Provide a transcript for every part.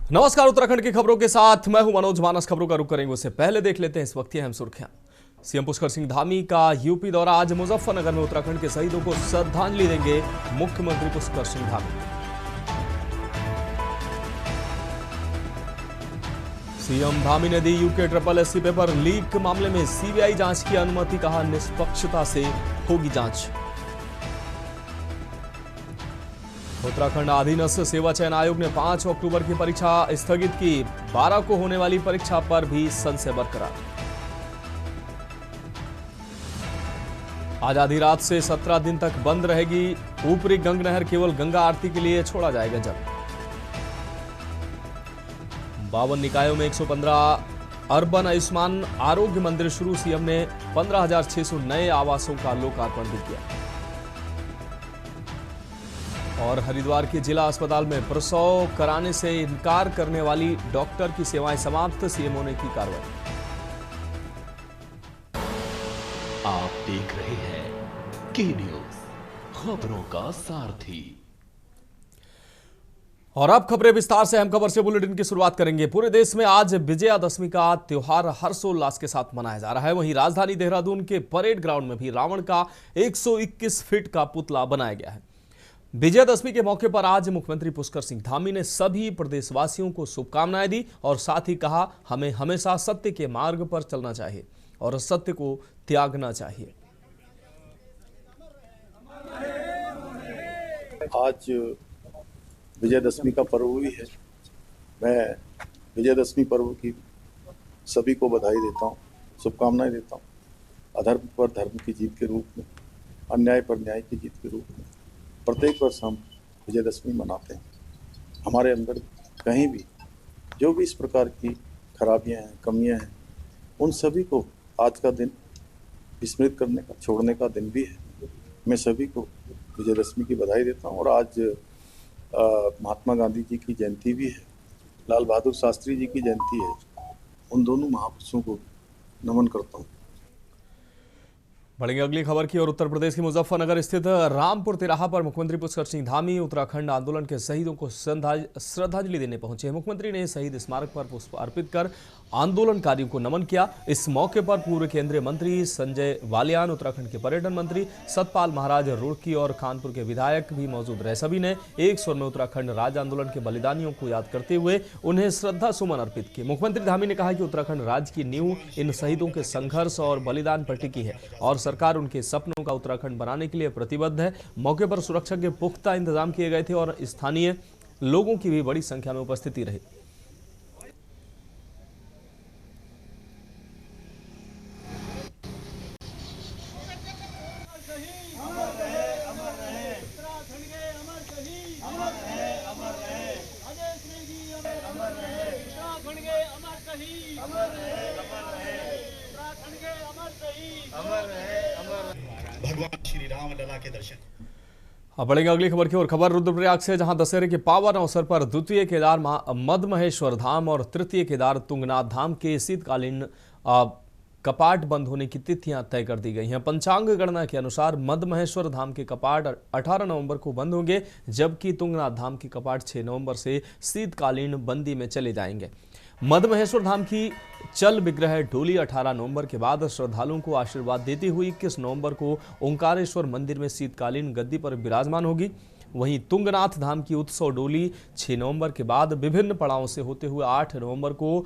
नमस्कार, उत्तराखंड की खबरों के साथ मैं हूं मनोज मानस। खबरों का रुख करेंगे उससे पहले देख लेते हैं इस वक्त की अहम सुर्खियां। सीएम पुष्कर सिंह धामी का यूपी दौरा। आज मुजफ्फरनगर में उत्तराखंड के शहीदों को श्रद्धांजलि देंगे मुख्यमंत्री पुष्कर सिंह धामी। सीएम धामी ने दी यूके SSC पेपर लीक मामले में सीबीआई जांच की अनुमति, कहा निष्पक्षता से होगी जांच। उत्तराखंड अधीनस्थ सेवा चयन आयोग ने 5 अक्टूबर की परीक्षा स्थगित की। 12 को होने वाली परीक्षा पर भी संशय बरकरार। आज आधी रात से 17 दिन तक बंद रहेगी ऊपरी गंग नहर। केवल गंगा आरती के लिए छोड़ा जाएगा जल। 52 निकायों में 115 अर्बन आयुष्मान आरोग्य मंदिर शुरू। सीएम ने 15,600 नए आवासों का लोकार्पण भी किया। और हरिद्वार के जिला अस्पताल में प्रसव कराने से इनकार करने वाली डॉक्टर की सेवाएं समाप्त। सीएमओ ने की कार्रवाई। आप देख रहे हैं के न्यूज, खबरों का सारथी। और अब खबरें विस्तार से। अहम खबर से बुलेटिन की शुरुआत करेंगे। पूरे देश में आज विजयादशमी का त्योहार हर्षोल्लास के साथ मनाया जा रहा है। वहीं राजधानी देहरादून के परेड ग्राउंड में भी रावण का 121 फीट का पुतला बनाया गया है। विजयादशमी के मौके पर आज मुख्यमंत्री पुष्कर सिंह धामी ने सभी प्रदेशवासियों को शुभकामनाएं दी और साथ ही कहा, हमें हमेशा सत्य के मार्ग पर चलना चाहिए और असत्य को त्यागना चाहिए। आज विजयादशमी का पर्व भी है। मैं विजयादशमी पर्व की सभी को बधाई देता हूँ, शुभकामनाएं देता हूँ। अधर्म पर धर्म की जीत के रूप में, अन्याय पर न्याय की जीत के रूप में प्रत्येक वर्ष हम विजयादशमी मनाते हैं। हमारे अंदर कहीं भी जो भी इस प्रकार की खराबियां हैं, कमियां हैं, उन सभी को आज का दिन विस्मृत करने का, छोड़ने का दिन भी है। मैं सभी को विजयादशमी की बधाई देता हूं। और आज महात्मा गांधी जी की जयंती भी है, लाल बहादुर शास्त्री जी की जयंती है। उन दोनों महापुरुषों को नमन करता हूँ। बढ़ेंगे अगली खबर की। और उत्तर प्रदेश के मुजफ्फरनगर स्थित रामपुर तिराहा पर मुख्यमंत्री पुष्कर सिंह धामी उत्तराखंड आंदोलन के शहीदों को श्रद्धांजलि देने पहुंचे। मुख्यमंत्री ने शहीद स्मारक पर पुष्प अर्पित कर आंदोलनकारियों को नमन किया। इस मौके पर पूर्व केंद्रीय मंत्री संजय बालियान, उत्तराखंड के पर्यटन मंत्री सतपाल महाराज रुड़की और कानपुर के विधायक भी मौजूद रहे। सभी ने एक स्वर में उत्तराखंड राज्य आंदोलन के बलिदानियों को याद करते हुए उन्हें श्रद्धा सुमन अर्पित किए। मुख्यमंत्री धामी ने कहा कि उत्तराखंड राज्य की नींव इन शहीदों के संघर्ष और बलिदान पर टिकी है और सरकार उनके सपनों का उत्तराखंड बनाने के लिए प्रतिबद्ध है। मौके पर सुरक्षा के पुख्ता इंतजाम किए गए थे और स्थानीय लोगों की भी बड़ी संख्या में उपस्थिति रही। भगवान श्री राम लला के दर्शन। अब बढ़ेंगे अगली खबर की ओर। खबर रुद्रप्रयाग से, जहां दशहरे के पावन अवसर पर द्वितीय केदार मदमहेश्वर धाम और तृतीय केदार तुंगनाथ धाम के शीतकालीन कपाट बंद होने की तिथियां तय कर दी गई हैं। पंचांग गणना के अनुसार मदमहेश्वर धाम के कपाट 18 नवंबर को बंद होंगे, जबकि तुंगनाथ धाम के कपाट 6 नवंबर से शीतकालीन बंदी में चले जाएंगे। मदमहेश्वर धाम की चल विग्रह डोली 18 नवंबर के बाद श्रद्धालुओं को आशीर्वाद देती हुई 21 नवंबर को ओंकारेश्वर मंदिर में शीतकालीन गद्दी पर विराजमान होगी। वहीं तुंगनाथ धाम की उत्सव डोली 6 नवंबर के बाद विभिन्न पड़ावों से होते हुए 8 नवंबर को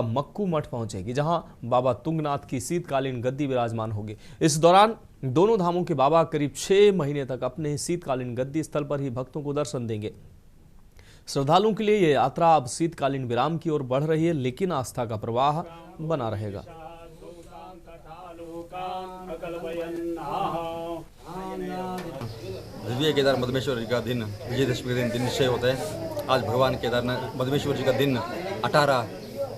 मक्कू मठ पहुंचेगी, जहां बाबा तुंगनाथ की शीतकालीन गद्दी विराजमान होगी। इस दौरान दोनों धामों के बाबा करीब 6 महीने तक अपने शीतकालीन गद्दी स्थल पर ही भक्तों को दर्शन देंगे। श्रद्धालुओं के लिए यह यात्रा अब शीतकालीन विराम की ओर बढ़ रही है, लेकिन आस्था का प्रवाह बना रहेगा। द्वितीय केदार मदमेश्वर जी का दिन विजयदशमी के दिन निश्चय होता है। आज भगवान केदारनाथ मदमेश्वर जी का दिन 18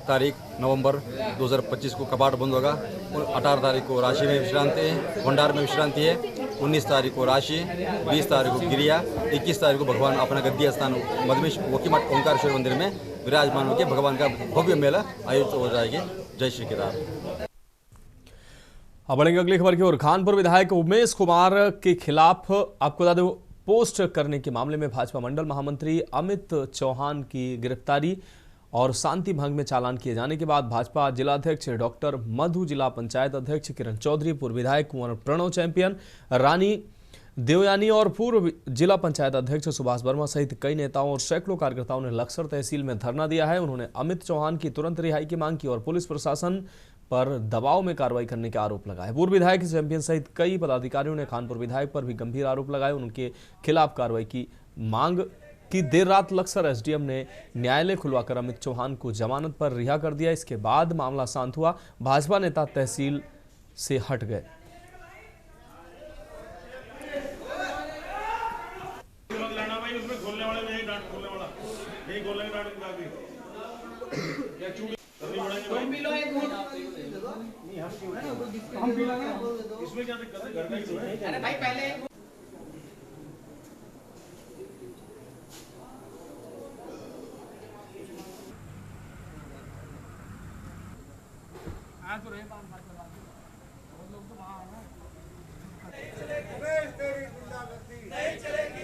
तारीख नवंबर 2025 को कपाट बंद होगा और 18 तारीख को राशि में विश्रांति है, भंडार में विश्रांति है। 19 तारीख को राशि, 20 तारीख को गिरिया, 21 तारीख को भगवान अपना गद्दी स्थान मदमेश्वर वकीमठ ओंकारेश्वर मंदिर में विराजमान होकर भगवान का भव्य मेला आयोजित हो जाएगी। जय श्री केदार। अब बढ़ेंगे अगली खबर की ओर। कानपुर विधायक उमेश कुमार के खिलाफ आपको बता दें पोस्ट करने के मामले में भाजपा मंडल महामंत्री अमित चौहान की गिरफ्तारी और शांति भंग में चालान किए जाने के बाद भाजपा जिलाध्यक्ष डॉक्टर मधु, जिला पंचायत अध्यक्ष किरण चौधरी, पूर्व विधायक कुंवर प्रणव चैंपियन, रानी देवयानी और पूर्व जिला पंचायत अध्यक्ष सुभाष वर्मा सहित कई नेताओं और सैकड़ों कार्यकर्ताओं ने लक्सर तहसील में धरना दिया है। उन्होंने अमित चौहान की तुरंत रिहाई की मांग की और पुलिस प्रशासन पर दबाव में कार्रवाई करने के आरोप लगाए। पूर्व विधायक चैंपियन सहित कई पदाधिकारियों ने खानपुर विधायक पर भी गंभीर आरोप लगाए। उनके खिलाफ कार्रवाई की मांग की। देर रात लक्सर एसडीएम ने न्यायालय खुलवाकर अमित चौहान को जमानत पर रिहा कर दिया। इसके बाद मामला शांत हुआ। भाजपा नेता तहसील से हट गए। इसमें क्या दिक्कत है? घर का ही तो है। अरे भाई पहले तो रहे 5 साल के बाद वो लोग तो वहां आना नहीं चलेगी।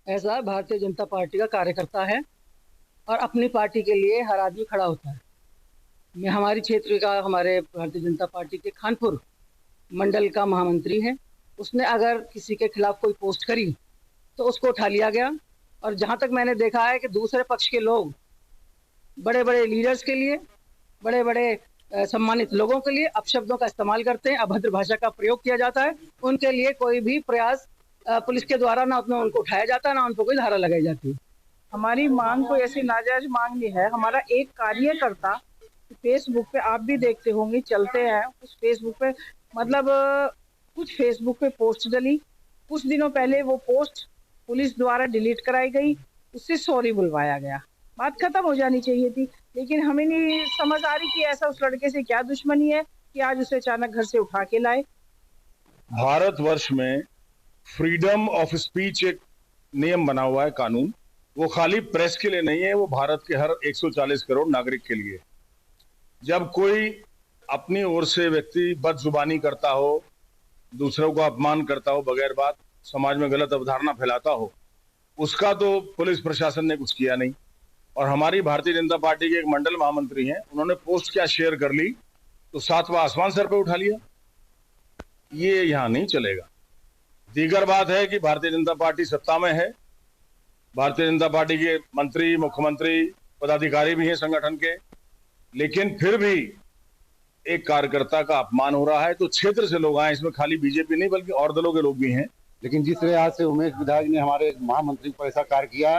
ऐसा भारतीय जनता पार्टी का कार्यकर्ता है और अपनी पार्टी के लिए हर आदमी खड़ा होता है। मैं हमारी क्षेत्र का, हमारे भारतीय जनता पार्टी के खानपुर मंडल का महामंत्री है। उसने अगर किसी के खिलाफ कोई पोस्ट करी तो उसको उठा लिया गया। और जहां तक मैंने देखा है कि दूसरे पक्ष के लोग बड़े बड़े लीडर्स के लिए, बड़े बड़े सम्मानित लोगों के लिए अपशब्दों का इस्तेमाल करते हैं, अभद्र भाषा का प्रयोग किया जाता है। उनके लिए कोई भी प्रयास पुलिस के द्वारा ना उनको उठाया जाता है, ना उन पर कोई धारा लगाई जाती है। हमारी मांग कोई ऐसी नाजायज मांग नहीं है। हमारा एक कार्यकर्ता फेसबुक पे, आप भी देखते होंगे, चलते हैं उस फेसबुक पे, मतलब कुछ फेसबुक पे पोस्ट डली, कुछ दिनों पहले वो पोस्ट पुलिस द्वारा डिलीट कराई गई, उससे सॉरी बुलवाया गया, बात खत्म हो जानी चाहिए थी। लेकिन हमें नहीं समझ आ रही कि ऐसा उस लड़के से क्या दुश्मनी है कि आज उसे अचानक घर से उठा के लाए। भारतवर्ष में फ्रीडम ऑफ स्पीच एक नियम बना हुआ है, कानून। वो खाली प्रेस के लिए नहीं है, वो भारत के हर 140 करोड़ नागरिक के लिए। जब कोई अपनी ओर से व्यक्ति बदजुबानी करता हो, दूसरों को अपमान करता हो, बगैर बात समाज में गलत अवधारणा फैलाता हो, उसका तो पुलिस प्रशासन ने कुछ किया नहीं। और हमारी भारतीय जनता पार्टी के एक मंडल महामंत्री हैं, उन्होंने पोस्ट क्या शेयर कर ली तो 7वां आसमान सर पे उठा लिया। ये यहां नहीं चलेगा। दीगर बात है कि भारतीय जनता पार्टी सत्ता में है, भारतीय जनता पार्टी के मंत्री, मुख्यमंत्री, पदाधिकारी भी हैं संगठन के, लेकिन फिर भी एक कार्यकर्ता का अपमान हो रहा है तो क्षेत्र से लोग आए, इसमें खाली बीजेपी नहीं बल्कि और दलों के लोग भी हैं। लेकिन जिस तरह से उमेश विधायक ने हमारे महामंत्री पर ऐसा कार्य किया,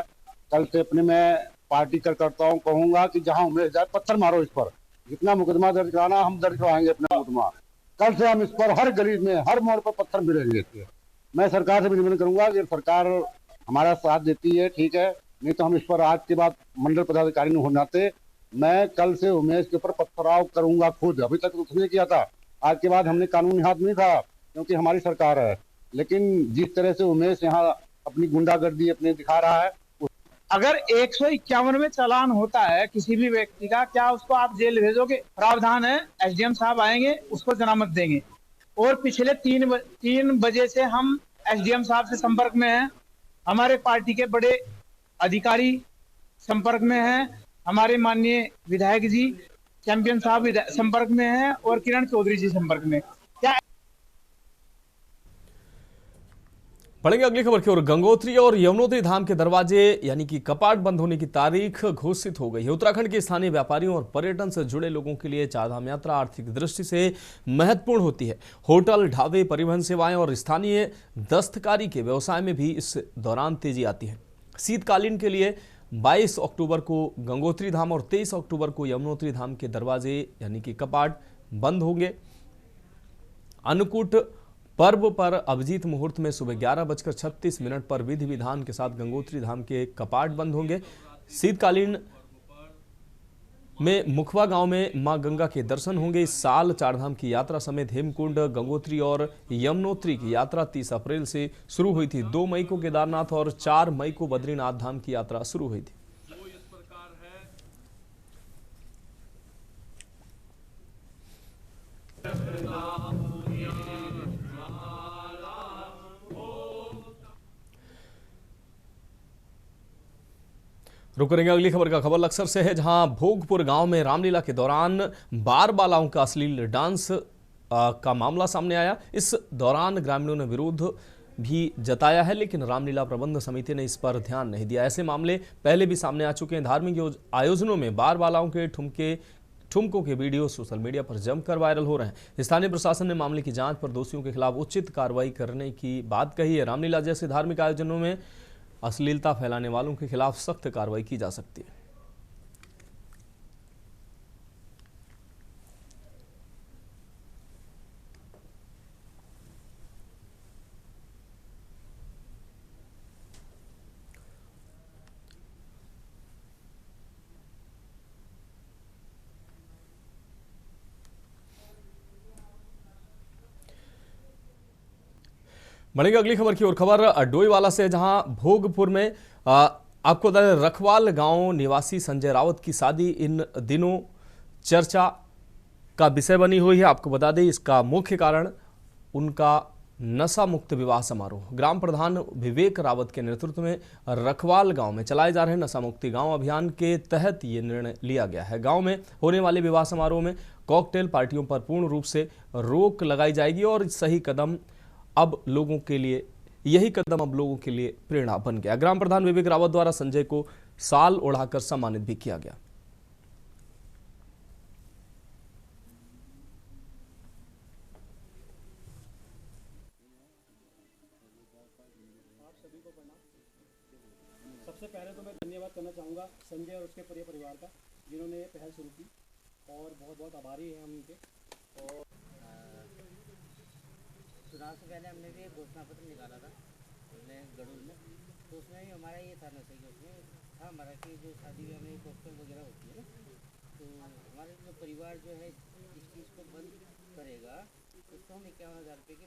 कल से अपने मैं पार्टी कार्यकर्ताओं को कहूंगा कि जहां उमेश जाए पत्थर मारो इस पर, जितना मुकदमा दर्ज कराना हम दर्ज करवाएंगे अपना मुकदमा। कल से हम इस पर हर गली में, हर मोड़ पर पत्थर मिलेंगे। मैं सरकार से भी निवेदन करूंगा कि सरकार हमारा साथ देती है, ठीक है, नहीं तो हम इस पर आज के बाद मंडल पदाधिकारी होने नाते मैं कल से उमेश के ऊपर पथराव करूंगा खुद। अभी तक तो उसने किया था, आज के बाद हमने कानूनी हाथ नहीं था क्योंकि हमारी सरकार है। लेकिन जिस तरह से उमेश यहाँ अपनी गुंडागर्दी अपने दिखा रहा है, अगर 151 में चालान होता है किसी भी व्यक्ति का, क्या उसको आप जेल भेजोगे? प्रावधान है, एसडीएम साहब आएंगे, उसको जमानत देंगे। और पिछले 3 बजे से हम एसडीएम साहब से संपर्क में हैं, हमारे पार्टी के बड़े अधिकारी संपर्क में हैं, हमारे माननीय विधायक जी चैंपियन साहब संपर्क में हैं और किरण चौधरी जी संपर्क में। क्या पढ़ेंगे अगली खबर की ओर। गंगोत्री और यमुनोत्री धाम के दरवाजे यानी कि कपाट बंद होने की तारीख घोषित हो गई है। उत्तराखंड के स्थानीय व्यापारियों और पर्यटन से जुड़े लोगों के लिए चारधाम यात्रा आर्थिक दृष्टि से महत्वपूर्ण होती है। होटल, ढाबे, परिवहन सेवाएं और स्थानीय दस्तकारी के व्यवसाय में भी इस दौरान तेजी आती है। शीतकालीन के लिए 22 अक्टूबर को गंगोत्री धाम और 23 अक्टूबर को यमुनोत्री धाम के दरवाजे यानी कि कपाट बंद होंगे। अन्नकूट पर्व पर अभिजीत मुहूर्त में सुबह 11:36 पर विधि विधान के साथ गंगोत्री धाम के कपाट बंद होंगे। शीतकालीन में मुखवा गांव में मां गंगा के दर्शन होंगे। इस साल चारधाम की यात्रा समेत हेमकुंड, गंगोत्री और यमुनोत्री की यात्रा 30 अप्रैल से शुरू हुई थी। 2 मई को केदारनाथ और 4 मई को बद्रीनाथ धाम की यात्रा शुरू हुई थी। रुक करेंगे अगली खबर का। खबर लक्सर से है, जहां भोगपुर गांव में रामलीला के दौरान बार बालाओं का अश्लील डांस का मामला सामने आया। इस दौरान ग्रामीणों ने विरोध भी जताया है, लेकिन रामलीला प्रबंध समिति ने इस पर ध्यान नहीं दिया। ऐसे मामले पहले भी सामने आ चुके हैं। धार्मिक आयोजनों में बार बालाओं के ठुमकों के वीडियो सोशल मीडिया पर जमकर वायरल हो रहे हैं। स्थानीय प्रशासन ने मामले की जांच पर दोषियों के खिलाफ उचित कार्रवाई करने की बात कही है। रामलीला जैसे धार्मिक आयोजनों में अश्लीलता फैलाने वालों के खिलाफ सख्त कार्रवाई की जा सकती है। बढ़ेंगे अगली खबर की ओर। खबर डोईवाला से, जहां भोगपुर में आपको बता दें, रखवाल गांव निवासी संजय रावत की शादी इन दिनों चर्चा का विषय बनी हुई है। आपको बता दें, इसका मुख्य कारण उनका नशा मुक्त विवाह समारोह। ग्राम प्रधान विवेक रावत के नेतृत्व में रखवाल गांव में चलाए जा रहे नशा मुक्ति गांव अभियान के तहत ये निर्णय लिया गया है। गांव में होने वाले विवाह समारोह में कॉकटेल पार्टियों पर पूर्ण रूप से रोक लगाई जाएगी और यही कदम अब लोगों के लिए प्रेरणा बन गया। ग्राम प्रधान विवेक रावत द्वारा संजय को साल ओढ़ाकर सम्मानित भी किया गया। सबसे पहले तो मैं धन्यवाद करना चाहूँगा संजय और उसके पूरे परिवार का, जिन्होंने ये पहल शुरू की, और बहुत बहुत आभारी हैं हम उनके। और चुनाव से पहले हमने भी एक घोषणा पत्र निकाला था अपने गड़ूल में, तो उसमें भी हमारा ये था नशे के उसमें था हमारा कि जो शादी में हमें कॉकटेल वगैरह होती है ना, तो हमारे जो परिवार जो है इस चीज़ को बंद करेगा, उसको हम 51,000 रुपये की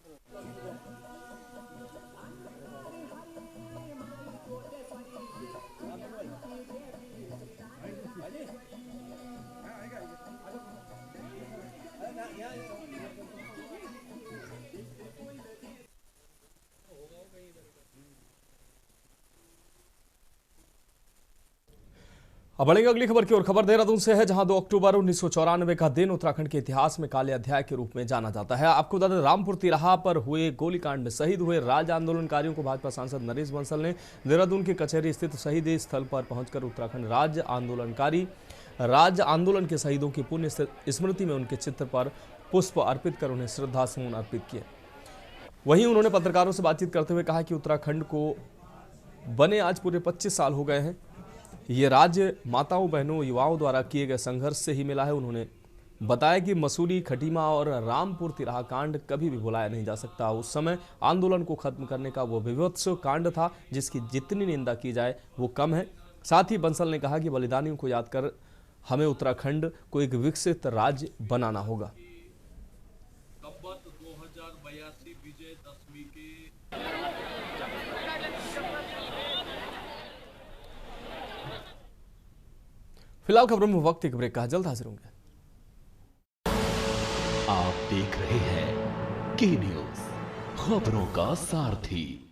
अब बढ़ेंगे अगली खबर की ओर। खबर देहरादून से है, जहां 2 अक्टूबर 1994 का दिन उत्तराखंड के इतिहास में काले अध्याय के रूप में जाना जाता है। आपको बता दें, रामपुर तिराहा पर हुए गोलीकांड में शहीद हुए राज्य आंदोलनकारियों को भाजपा सांसद नरेश बंसल ने देहरादून के कचहरी स्थित शहीद स्थल पर पहुंचकर उत्तराखंड राज्य आंदोलन के शहीदों की पुण्य स्मृति में उनके चित्र पर पुष्प अर्पित कर उन्हें श्रद्धा सुमन अर्पित किए। वहीं उन्होंने पत्रकारों से बातचीत करते हुए कहा कि उत्तराखंड को बने आज पूरे 25 साल हो गए हैं। ये राज्य माताओं, बहनों, युवाओं द्वारा किए गए संघर्ष से ही मिला है। उन्होंने बताया कि मसूरी, खटीमा और रामपुर तिराहा कांड कभी भी भुलाया नहीं जा सकता। उस समय आंदोलन को खत्म करने का वो विभत्स कांड था जिसकी जितनी निंदा की जाए वो कम है। साथ ही बंसल ने कहा कि बलिदानियों को याद कर हमें उत्तराखंड को एक विकसित राज्य बनाना होगा। फिलहाल खबरों में वक्त एक ब्रेक का, जल्द हाजिर होंगे। आप देख रहे हैं के न्यूज, खबरों का सारथी।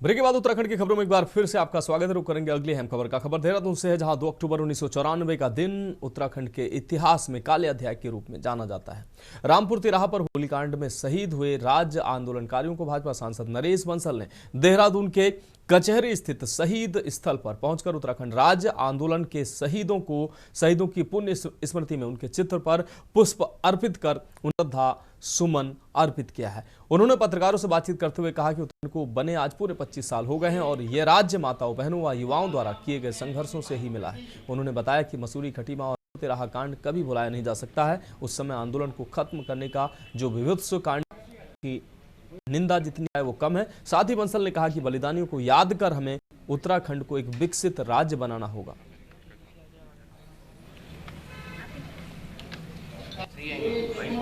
ब्रेक के बाद उत्तराखंड की खबरों में एक बार फिर से आपका स्वागत है। रुक करेंगे अगली अहम खबर का। खबर देहरादून से है, जहां 2 अक्टूबर 1994 का दिन उत्तराखंड के इतिहास में काले अध्याय के रूप में जाना जाता है। रामपुर तिराहा पर गोलीकांड में शहीद हुए राज्य आंदोलनकारियों को भाजपा सांसद नरेश बंसल ने देहरादून के कचहरी स्थित शहीद स्थल पर पहुंचकर उत्तराखंड राज्य आंदोलन के शहीदों की पुण्य स्मृति में उनके चित्र पर पुष्प अर्पित कर श्रद्धा सुमन अर्पित किया है। उन्होंने पत्रकारों से बातचीत करते हुए कहा कि उत्तराखंड को बने आज पूरे 25 साल हो गए हैं और ये राज्य माताओं, बहनों व युवाओं द्वारा किए गए संघर्षों से ही मिला है। उन्होंने बताया कि मसूरी, खटीमा और तिराहा कांड कभी भुलाया नहीं जा सकता है। उस समय आंदोलन को खत्म करने का जो विभत्स कांड की निंदा जितनी है वो कम है। साथ ही बंसल ने कहा कि बलिदानियों को याद कर हमें उत्तराखंड को एक विकसित राज्य बनाना होगा।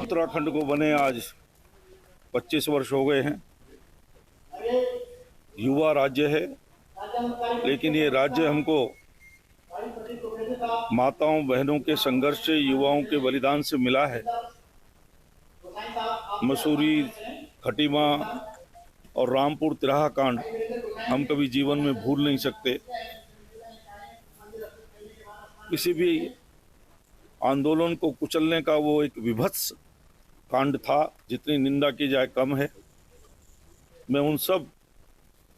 उत्तराखंड को बने आज 25 वर्ष हो गए हैं। युवा राज्य है, लेकिन ये राज्य हमको माताओं, बहनों के संघर्ष से, युवाओं के बलिदान से मिला है। मसूरी, खटीमा और रामपुर तिराहा कांड हम कभी जीवन में भूल नहीं सकते। किसी भी आंदोलन को कुचलने का वो एक विभत्स कांड था, जितनी निंदा की जाए कम है। मैं उन सब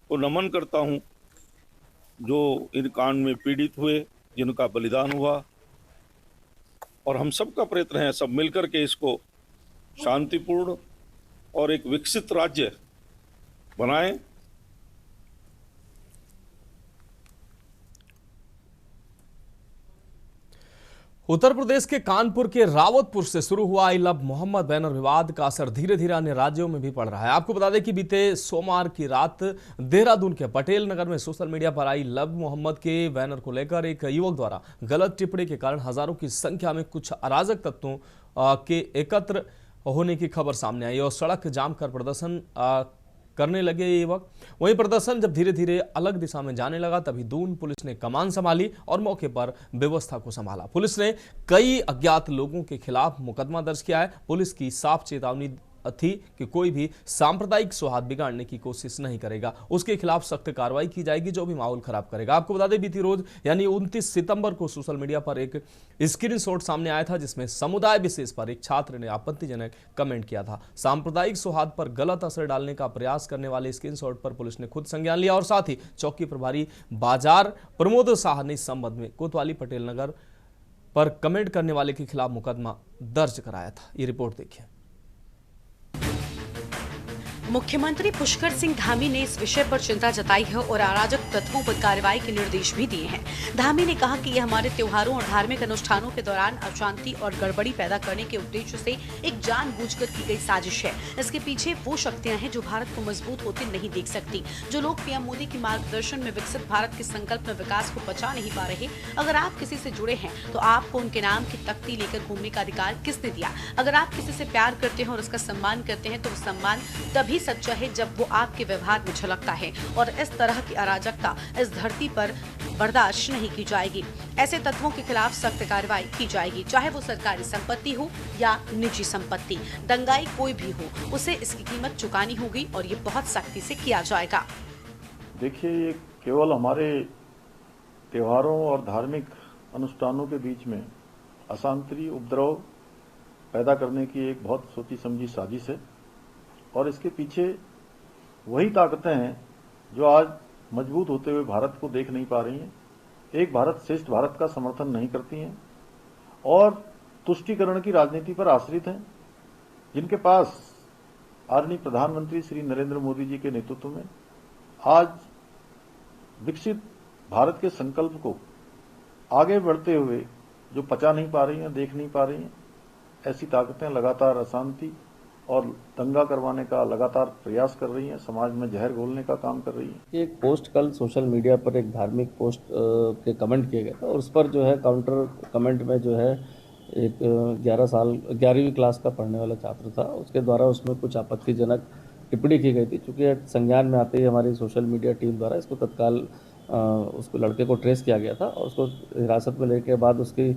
को नमन करता हूं जो इन कांड में पीड़ित हुए, जिनका बलिदान हुआ, और हम सबका प्रयत्न है सब मिलकर के इसको शांतिपूर्ण और एक विकसित राज्य बनाएं। उत्तर प्रदेश के कानपुर के रावतपुर से शुरू हुआ आई लव मोहम्मद बैनर विवाद का असर धीरे धीरे अन्य राज्यों में भी पड़ रहा है। आपको बता दें कि बीते सोमवार की रात देहरादून के पटेल नगर में सोशल मीडिया पर आई लव मोहम्मद के बैनर को लेकर एक युवक द्वारा गलत टिप्पणी के कारण हजारों की संख्या में कुछ अराजक तत्वों के एकत्र होने की खबर सामने आई और सड़क जाम कर प्रदर्शन करने लगे ये युवक। वहीं प्रदर्शन जब धीरे धीरे अलग दिशा में जाने लगा तभी दून पुलिस ने कमान संभाली और मौके पर व्यवस्था को संभाला। पुलिस ने कई अज्ञात लोगों के खिलाफ मुकदमा दर्ज किया है। पुलिस की साफ चेतावनी थी कि कोई भी सांप्रदायिक सौहार्द बिगाड़ने की कोशिश नहीं करेगा, उसके खिलाफ सख्त कार्रवाई की जाएगी जो भी माहौल खराब करेगा। आपको बता दें बीती रोज यानी 29 सितंबर को सोशल मीडिया पर एक स्क्रीनशॉट सामने आया था जिसमें समुदाय विशेष पर एक छात्र ने आपत्तिजनक कमेंट किया था। सांप्रदायिक सौहार्द पर गलत असर डालने का प्रयास करने वाले स्क्रीनशॉट पर पुलिस ने खुद संज्ञान लिया और साथ ही चौकी प्रभारी बाजार प्रमोद शाह ने इस संबंध में कोतवाली पटेल नगर पर कमेंट करने वाले के खिलाफ मुकदमा दर्ज कराया था। ये रिपोर्ट देखिए। मुख्यमंत्री पुष्कर सिंह धामी ने इस विषय पर चिंता जताई है और अराजक तत्वों पर कार्रवाई के निर्देश भी दिए हैं। धामी ने कहा कि यह हमारे त्योहारों और धार्मिक अनुष्ठानों के दौरान अशांति और गड़बड़ी पैदा करने के उद्देश्य से एक जानबूझकर की गई साजिश है। इसके पीछे वो शक्तियां हैं जो भारत को मजबूत होते नहीं देख सकती। जो लोग पीएम मोदी के मार्गदर्शन में विकसित भारत के संकल्प में विकास को पचा नहीं पा रहे, अगर आप किसी से जुड़े हैं तो आपको उनके नाम की तख्ती लेकर घूमने का अधिकार किसने दिया? अगर आप किसी से प्यार करते हैं और उसका सम्मान करते हैं तो वो सम्मान तभी सच्चा है जब वो आपके व्यवहार में झलकता है और इस तरह की अराजकता इस धरती पर बर्दाश्त नहीं की जाएगी। ऐसे तत्वों के खिलाफ सख्त कार्रवाई की जाएगी, चाहे वो सरकारी संपत्ति हो या निजी संपत्ति। दंगाई कोई भी हो, उसे इसकी कीमत चुकानी होगी और ये बहुत सख्ती से किया जाएगा। देखिए, ये केवल हमारे त्योहारों और धार्मिक अनुष्ठानों के बीच में अशांति उपद्रव पैदा करने की एक बहुत सोची समझी साजिश है और इसके पीछे वही ताकतें हैं जो आज मजबूत होते हुए भारत को देख नहीं पा रही हैं, एक भारत श्रेष्ठ भारत का समर्थन नहीं करती हैं और तुष्टीकरण की राजनीति पर आश्रित हैं, जिनके पास आदरणीय प्रधानमंत्री श्री नरेंद्र मोदी जी के नेतृत्व में आज विकसित भारत के संकल्प को आगे बढ़ते हुए जो पचा नहीं पा रही हैं, देख नहीं पा रही हैं, ऐसी ताकतें लगातार अशांति और दंगा करवाने का लगातार प्रयास कर रही हैं, समाज में जहर घोलने का काम कर रही हैं। एक पोस्ट कल सोशल मीडिया पर एक धार्मिक पोस्ट के कमेंट किए गए थे और उस पर जो है काउंटर कमेंट में जो है एक 11वीं क्लास का पढ़ने वाला छात्र था, उसके द्वारा उसमें कुछ आपत्तिजनक टिप्पणी की गई थी। चूँकि संज्ञान में आते ही हमारी सोशल मीडिया टीम द्वारा इसको तत्काल उसको लड़के को ट्रेस किया गया था और उसको हिरासत में लेने के बाद उसकी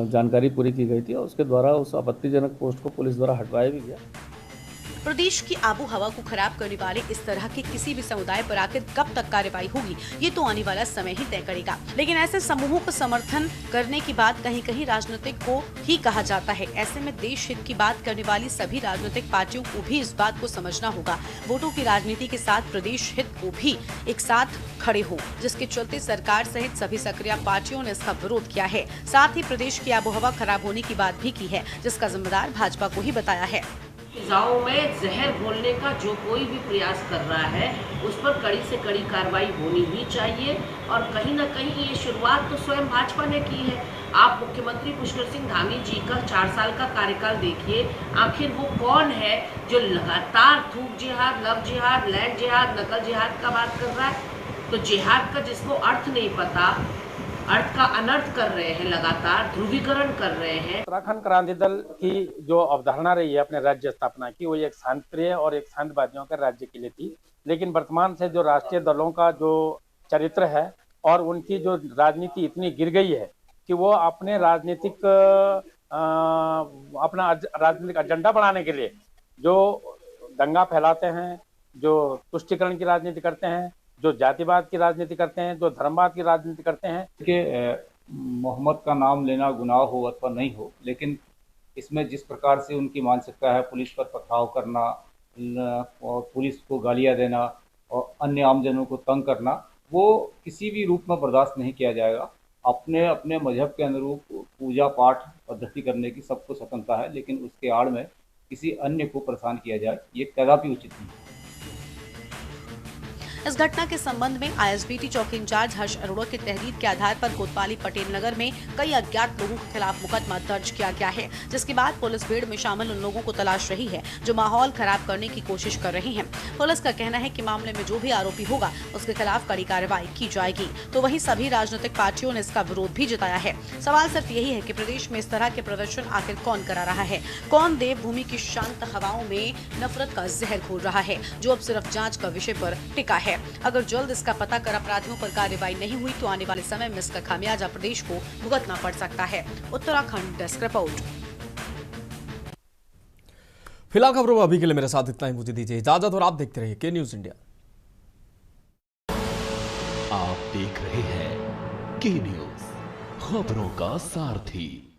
जानकारी पूरी की गई थी और उसके द्वारा उस आपत्तिजनक पोस्ट को पुलिस द्वारा हटवाया भी गया। प्रदेश की आबो हवा को खराब करने वाले इस तरह के किसी भी समुदाय पर आखिर कब तक कार्रवाई होगी, ये तो आने वाला समय ही तय करेगा। लेकिन ऐसे समूहों को समर्थन करने की बात कहीं कहीं राजनीतिक को ही कहा जाता है। ऐसे में देश हित की बात करने वाली सभी राजनीतिक पार्टियों को भी इस बात को समझना होगा, वोटों की राजनीति के साथ प्रदेश हित को भी एक साथ खड़े हो, जिसके चलते सरकार सहित सभी सक्रिय पार्टियों ने इसका विरोध किया है। साथ ही प्रदेश की आबोहवा खराब होने की बात भी की है, जिसका जिम्मेदार भाजपा को ही बताया है। फिजाओं में जहर घोलने का जो कोई भी प्रयास कर रहा है उस पर कड़ी से कड़ी कार्रवाई होनी ही चाहिए और कहीं ना कहीं ये शुरुआत तो स्वयं भाजपा ने की है। आप मुख्यमंत्री पुष्कर सिंह धामी जी का 4 साल का कार्यकाल देखिए, आखिर वो कौन है जो लगातार थूक जिहाद, लव जिहाद, लैंड जिहाद, नकल जिहाद का बात कर रहा है। तो जिहाद का जिसको अर्थ नहीं पता, अर्थ का अनर्थ कर रहे हैं, लगातार ध्रुवीकरण कर रहे हैं। उत्तराखंड क्रांति दल की जो अवधारणा रही है अपने राज्य स्थापना की, वो एक शांतिप्रिय और एक शांतवादियों के राज्य के लिए थी। लेकिन वर्तमान से जो राष्ट्रीय दलों का जो चरित्र है और उनकी जो राजनीति इतनी गिर गई है कि वो अपने अपना राजनीतिक एजेंडा बढ़ाने के लिए जो दंगा फैलाते हैं, जो तुष्टीकरण की राजनीति करते हैं, जो जातिवाद की राजनीति करते हैं, जो धर्मवाद की राजनीति करते हैं। कि मोहम्मद का नाम लेना गुनाह हो अथवा नहीं हो, लेकिन इसमें जिस प्रकार से उनकी मानसिकता है, पुलिस पर पथराव करना और पुलिस को गालियां देना और अन्य आमजनों को तंग करना, वो किसी भी रूप में बर्दाश्त नहीं किया जाएगा। अपने अपने मजहब के अनुरूप पूजा पाठ पद्धति करने की सबको स्वतंत्रता है, लेकिन उसके आड़ में किसी अन्य को परेशान किया जाए, ये कदापि उचित नहीं है। इस घटना के संबंध में आईएसबीटी चौकी इंचार्ज हर्ष अरोड़ा की तहरीर के आधार पर कोतवाली पटेल नगर में कई अज्ञात लोगों के खिलाफ मुकदमा दर्ज किया गया है, जिसके बाद पुलिस भीड़ में शामिल उन लोगों को तलाश रही है जो माहौल खराब करने की कोशिश कर रहे हैं। पुलिस का कहना है कि मामले में जो भी आरोपी होगा उसके खिलाफ कड़ी कार्रवाई की जाएगी। तो वहीं सभी राजनीतिक पार्टियों ने इसका विरोध भी जताया है। सवाल सिर्फ यही है कि प्रदेश में इस तरह के प्रदर्शन आखिर कौन करा रहा है, कौन देवभूमि की शांत हवाओं में नफरत का जहर घोल रहा है, जो अब सिर्फ जांच का विषय पर टिका है। अगर जल्द इसका पता कर अपराधियों पर कार्रवाई नहीं हुई तो आने वाले समय में इसका खामियाजा प्रदेश को भुगतना पड़ सकता है। Uttarakhand desk report. फिलहाल खबरों में अभी के लिए मेरे साथ इतना ही, मुझे दीजिए इजाजत और आप देखते रहिए के न्यूज इंडिया। आप देख रहे हैं के न्यूज, खबरों का सारथी।